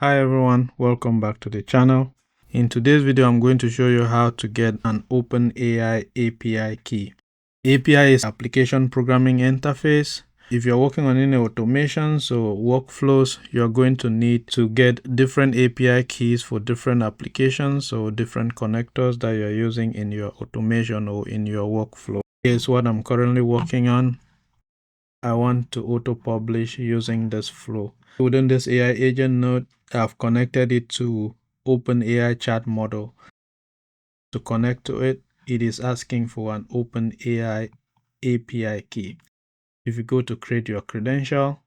Hi everyone, welcome back to the channel. In today's video, I'm going to show you how to get an OpenAI API key. API is application programming interface. If you're working on any automations or workflows, you're going to need to get different API keys for different applications or different connectors that you're using in your automation or in your workflow. Here's what I'm currently working on. I want to auto-publish using this flow. Within this AI agent node, I've connected it to OpenAI chat model. To connect to it, it is asking for an OpenAI API key. If you go to create your credential,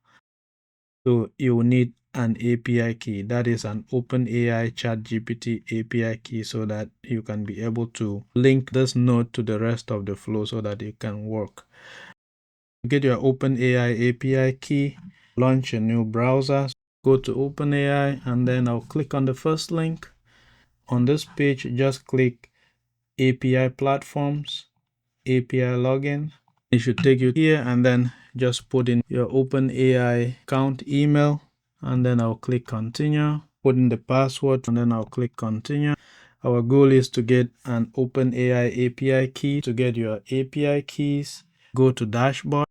so you will need an API key. That is an OpenAI ChatGPT API key so that you can be able to link this node to the rest of the flow so that it can work. Get your OpenAI API key, launch a new browser, go to OpenAI, and then I'll click on the first link. On this page, just click API platforms, API login. It should take you here, and then just put in your OpenAI account email, and then I'll click continue, put in the password, and then I'll click continue. Our goal is to get an OpenAI API key. To get your API keys, go to dashboard.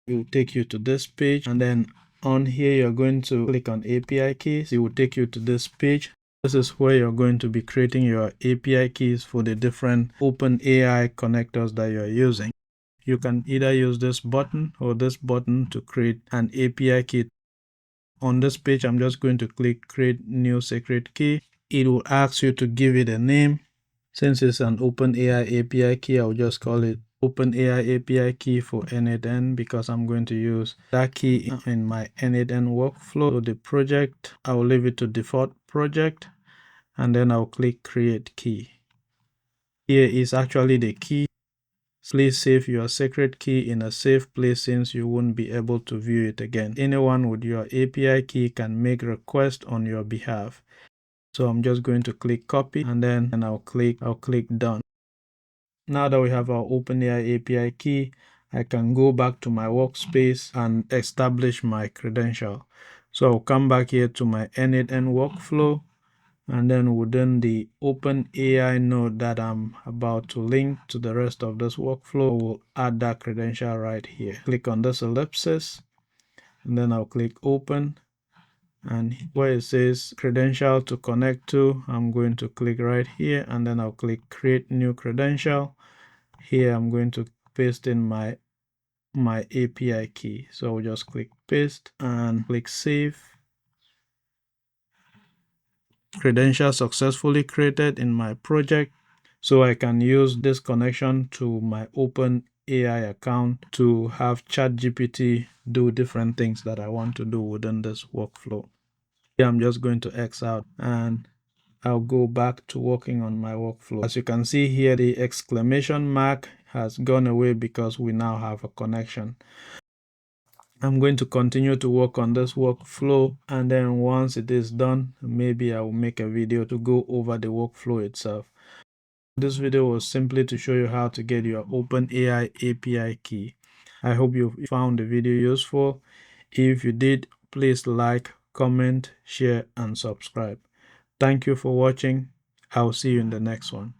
It will take you to this page, and then on here you're going to click on API keys. It will take you to this page. This is where you're going to be creating your API keys for the different OpenAI connectors that you're using. You can either use this button or this button to create an API key. On this page, I'm just going to click create new secret key. It will ask you to give it a name. Since it's an OpenAI API key, I'll just call it OpenAI API key for n8n because I'm going to use that key in my n8n workflow. So the project, I'll leave it to default project, and then I'll click create key. Here is actually the key. Please save your secret key in a safe place since you won't be able to view it again. Anyone with your API key can make requests on your behalf. So I'm just going to click copy, and then I'll click done. Now that we have our OpenAI API key, I can go back to my workspace and establish my credential. So I'll come back here to my n8n workflow, and then within the OpenAI node that I'm about to link to the rest of this workflow, we'll add that credential right here. Click on this ellipsis, and then I'll click open. And where it says credential to connect to, I'm going to click right here, and then I'll click create new credential. Here I'm going to paste in my API key. So I'll just click paste and click save. Credential successfully created in my project. So I can use this connection to my OpenAI account to have ChatGPT do different things that I want to do within this workflow. Here I'm just going to X out, and I'll go back to working on my workflow. As you can see here, the exclamation mark has gone away because we now have a connection. I'm going to continue to work on this workflow, and then once it is done, maybe I will make a video to go over the workflow itself. This video was simply to show you how to get your OpenAI API key. I hope you found the video useful. If you did, please like, comment, share, and subscribe. Thank you for watching. I'll see you in the next one.